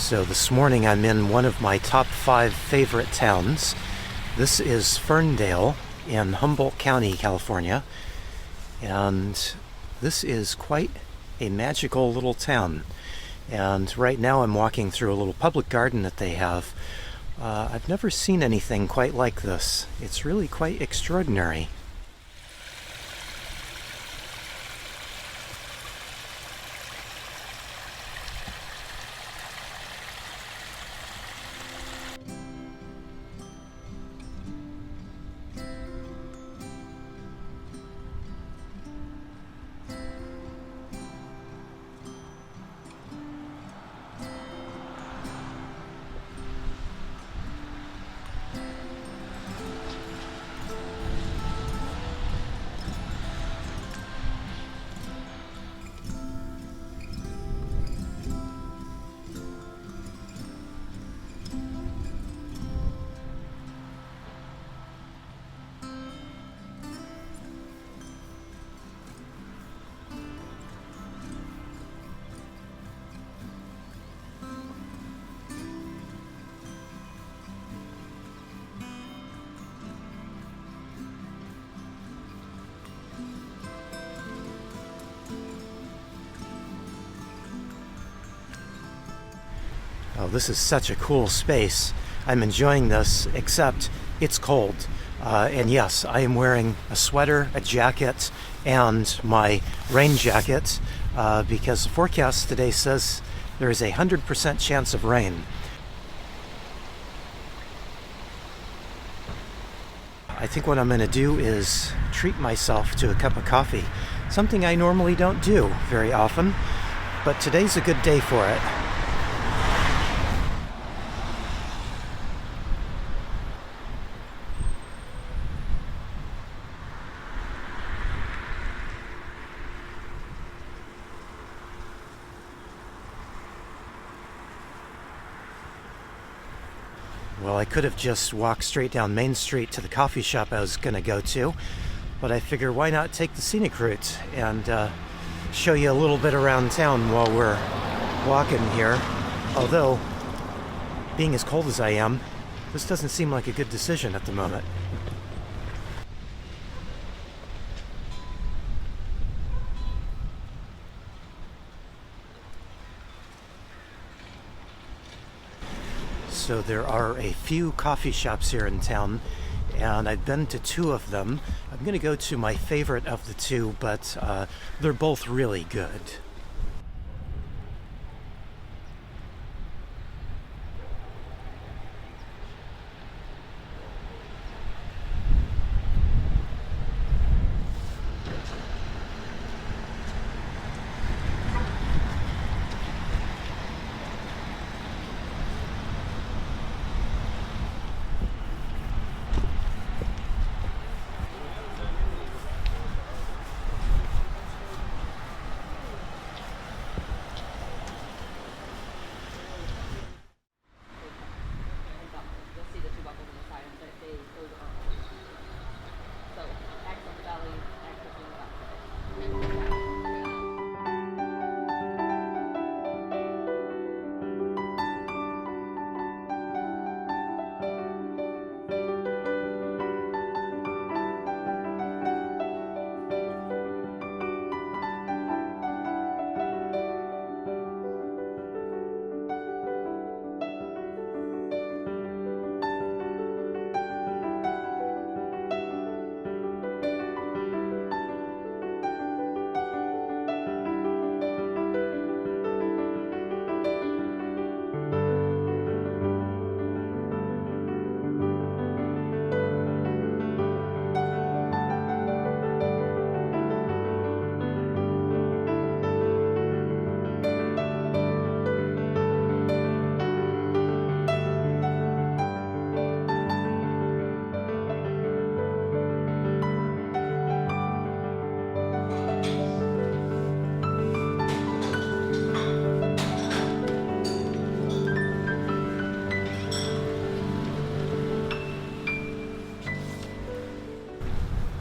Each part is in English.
So this morning I'm in one of my top 5 favorite towns. This is Ferndale in Humboldt County, California. And this is quite a magical little town. And right now I'm walking through a little public garden that they have. I've never seen anything quite like this. It's really quite extraordinary. Oh, this is such a cool space. I'm enjoying this, except it's cold. And yes, I am wearing a sweater, a jacket, and my rain jacket because the forecast today says there is a 100% chance of rain. I think what I'm going to do is treat myself to a cup of coffee, something I normally don't do very often, but today's a good day for it. Well, I could have just walked straight down Main Street to the coffee shop I was going to go to, but I figure why not take the scenic route and show you a little bit around town while we're walking here. Although, being as cold as I am, this doesn't seem like a good decision at the moment. So there are a few coffee shops here in town, and I've been to 2 of them. I'm going to go to my favorite of the 2, but they're both really good.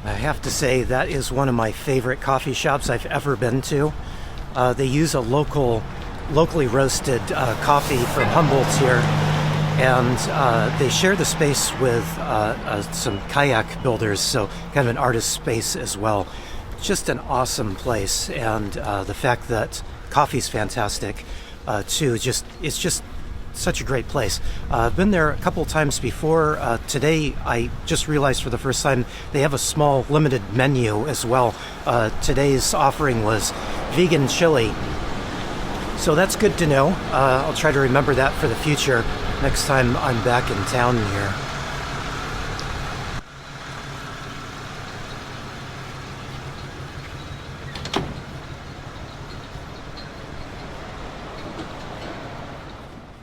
I have to say that is one of my favorite coffee shops I've ever been to. They use a local locally roasted coffee from Humboldt here, and they share the space with some kayak builders, so kind of an artist space as well. Just an awesome place, and the fact that coffee's fantastic too. It's just such a great place. I've been there a couple times before. Today I just realized for the first time they have a small limited menu as well. Today's offering was vegan chili, so that's good to know. I'll try to remember that for the future next time I'm back in town here.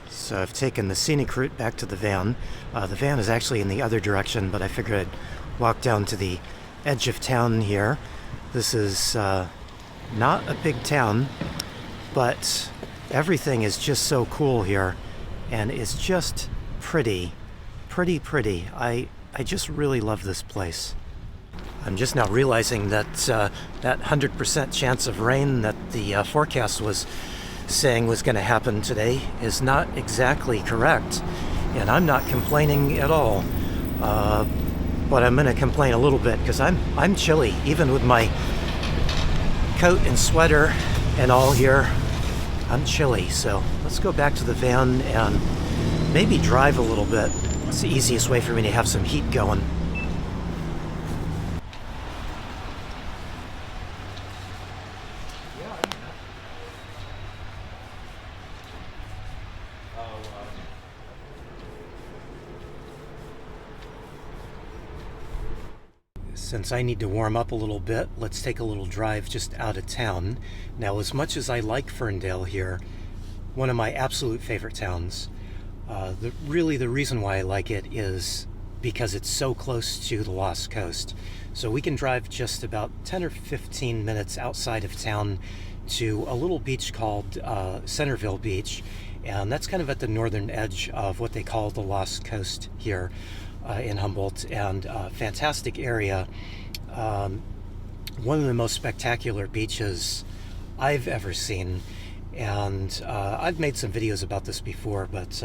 So I've taken the scenic route back to the van. The van is actually in the other direction, but I figured I'd walk down to the edge of town here. This is not a big town, but everything is just so cool here, and it's just pretty. I just really love this place. I'm just now realizing that that 100% chance of rain that the forecast was saying was going to happen today is not exactly correct, and I'm not complaining at all, but I'm going to complain a little bit because I'm chilly even with my coat and sweater and all here. I'm chilly, so let's go back to the van and maybe drive a little bit. It's the easiest way for me to have some heat going. Since I need to warm up a little bit, let's take a little drive just out of town. Now, as much as I like Ferndale here, one of my absolute favorite towns, really the reason why I like it is because it's so close to the Lost Coast. So we can drive just about 10 or 15 minutes outside of town to a little beach called Centerville Beach, and that's kind of at the northern edge of what they call the Lost Coast here in Humboldt, and fantastic area. One of the most spectacular beaches I've ever seen, and I've made some videos about this before, but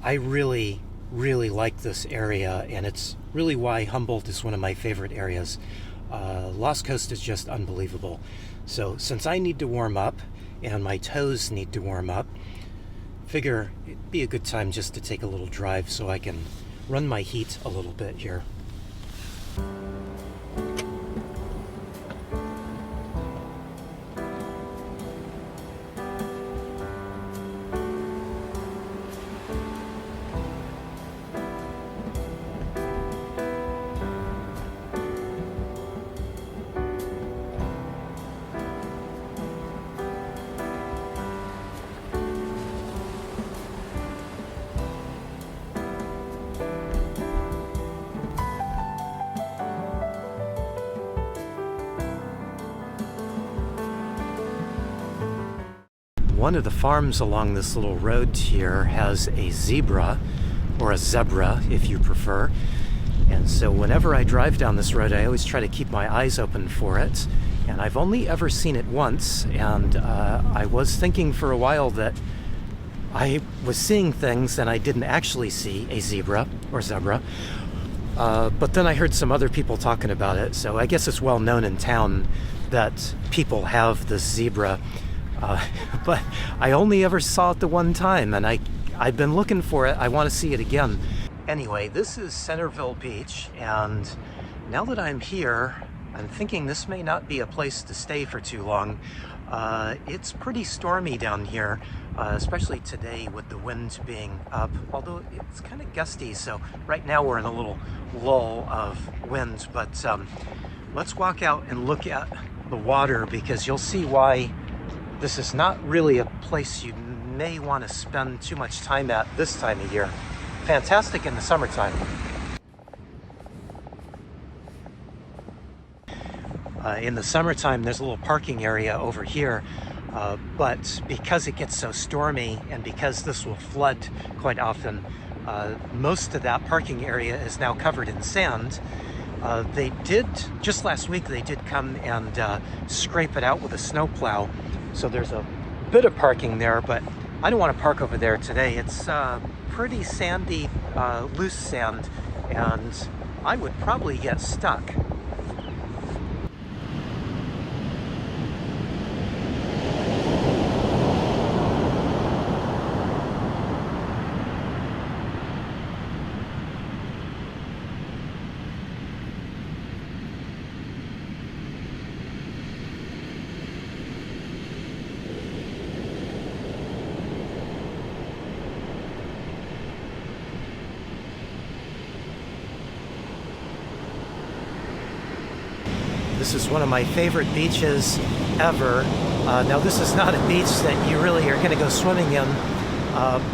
I really like this area, and it's really why Humboldt is one of my favorite areas. Lost Coast is just unbelievable. So since I need to warm up and my toes need to warm up, figure it'd be a good time just to take a little drive so I can run my heat a little bit here. One of the farms along this little road here has a zebra, or a zebra if you prefer, and so whenever I drive down this road I always try to keep my eyes open for it, and I've only ever seen it once, and I was thinking for a while that I was seeing things and I didn't actually see a zebra, but then I heard some other people talking about it, so I guess it's well known in town that people have this zebra. But I only ever saw it the one time, and I've been looking for it. I want to see it again. Anyway, this is Centerville Beach, and now that I'm here, I'm thinking this may not be a place to stay for too long. It's pretty stormy down here, especially today with the wind being up, although it's kind of gusty, so right now we're in a little lull of wind, but let's walk out and look at the water, because you'll see why this is not really a place you may want to spend too much time at this time of year. Fantastic in the summertime. In the summertime, there's a little parking area over here, but because it gets so stormy and because this will flood quite often, most of that parking area is now covered in sand. They did, just last week, they did come and scrape it out with a snowplow. So there's a bit of parking there, but I don't want to park over there today. It's pretty sandy, loose sand, and I would probably get stuck. This is one of my favorite beaches ever. Now this is not a beach that you really are going to go swimming in,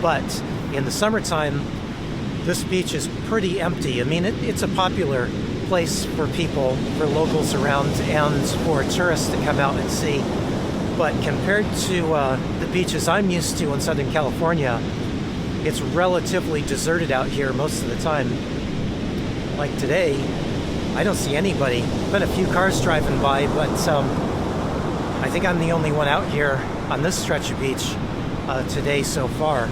but in the summertime this beach is pretty empty. I mean, it's a popular place for people, for locals around, and for tourists to come out and see. But compared to the beaches I'm used to in Southern California, it's relatively deserted out here most of the time. Like today, I don't see anybody. Been a few cars driving by, but I think I'm the only one out here on this stretch of beach today so far.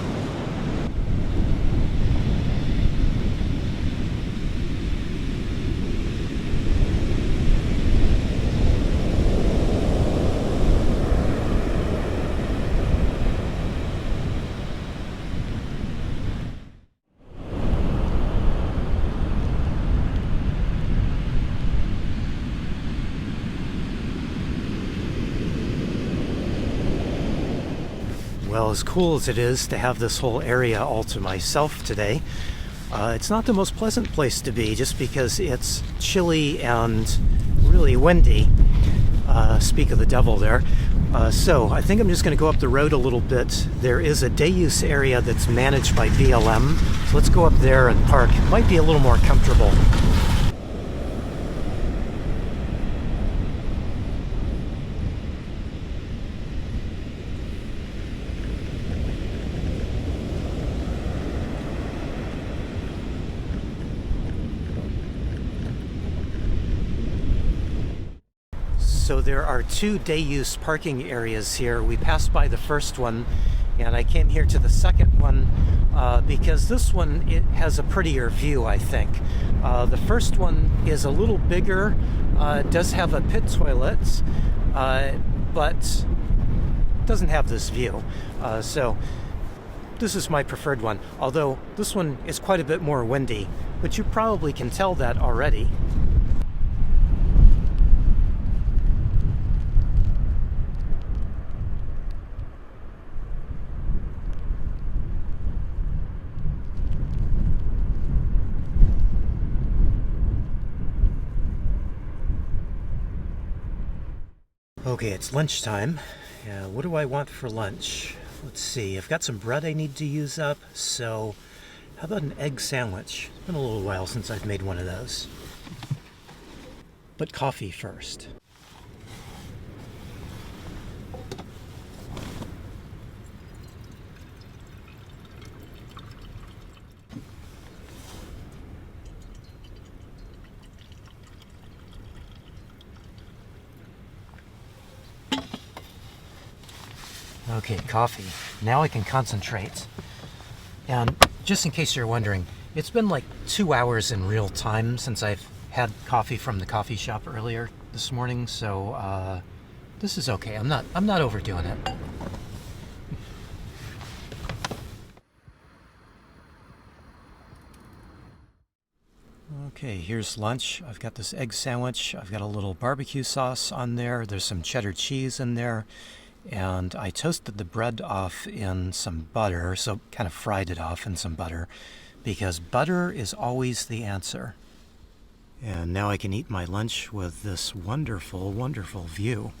Well, as cool as it is to have this whole area all to myself today, it's not the most pleasant place to be just because it's chilly and really windy. Speak of the devil there. So I think I'm just going to go up the road a little bit. There is a day use area that's managed by BLM. So let's go up there and park. It might be a little more comfortable. So there are two day-use parking areas here. We passed by the first one, and I came here to the second one because this one, it has a prettier view, I think. The first one is a little bigger, does have a pit toilet, but doesn't have this view. So this is my preferred one, although this one is quite a bit more windy, but you probably can tell that already. Okay, it's lunchtime. What do I want for lunch? Let's see, I've got some bread I need to use up, so how about an egg sandwich? It's been a little while since I've made one of those. But coffee first. Okay, coffee. Now I can concentrate. And just in case you're wondering, it's been like 2 hours in real time since I've had coffee from the coffee shop earlier this morning, so this is okay. I'm not overdoing it. Okay, here's lunch. I've got this egg sandwich. I've got a little barbecue sauce on there. There's some cheddar cheese in there. And I toasted the bread off in some butter, so kind of fried it off in some butter, because butter is always the answer. And now I can eat my lunch with this wonderful, wonderful view.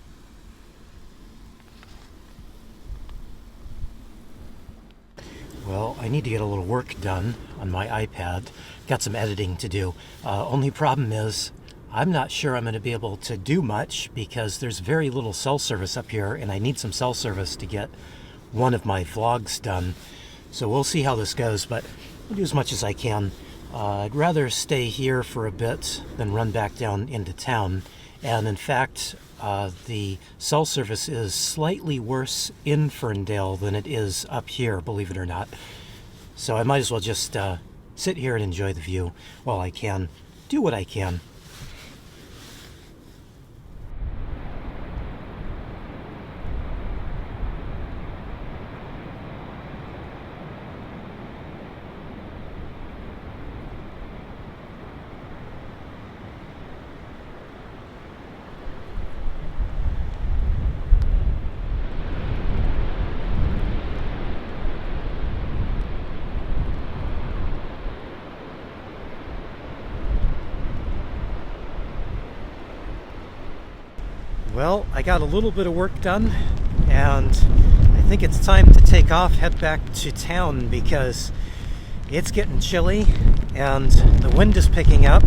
Well, I need to get a little work done on my iPad. Got some editing to do. Only problem is, I'm not sure I'm going to be able to do much because there's very little cell service up here, and I need some cell service to get one of my vlogs done. So we'll see how this goes, but I'll do as much as I can. I'd rather stay here for a bit than run back down into town. And in fact, the cell service is slightly worse in Ferndale than it is up here, believe it or not. So I might as well just sit here and enjoy the view while I can do what I can. Well, I got a little bit of work done, and I think it's time to take off, head back to town, because it's getting chilly and the wind is picking up.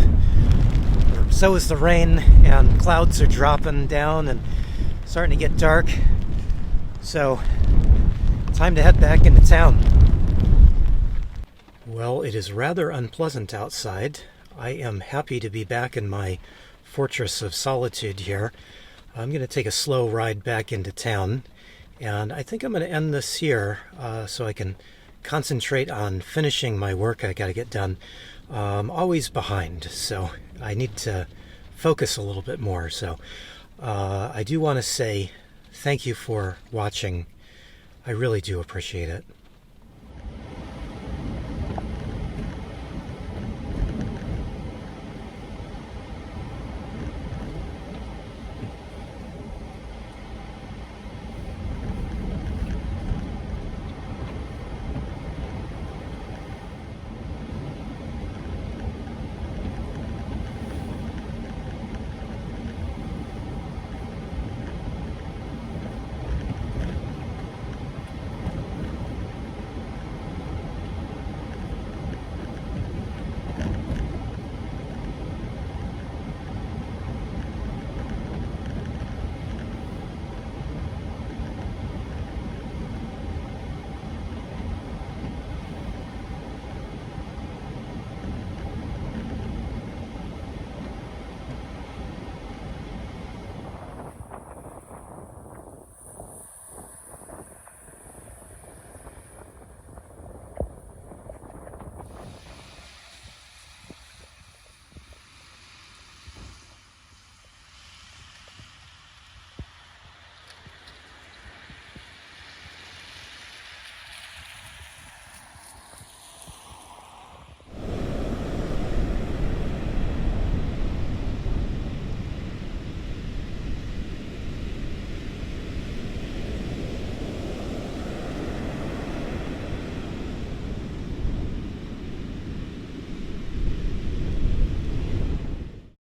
So is the rain, and clouds are dropping down and starting to get dark. So, time to head back into town. Well, it is rather unpleasant outside. I am happy to be back in my fortress of solitude here. I'm going to take a slow ride back into town, and I think I'm going to end this here so I can concentrate on finishing my work I got to get done. I'm always behind, so I need to focus a little bit more. So I do want to say thank you for watching. I really do appreciate it.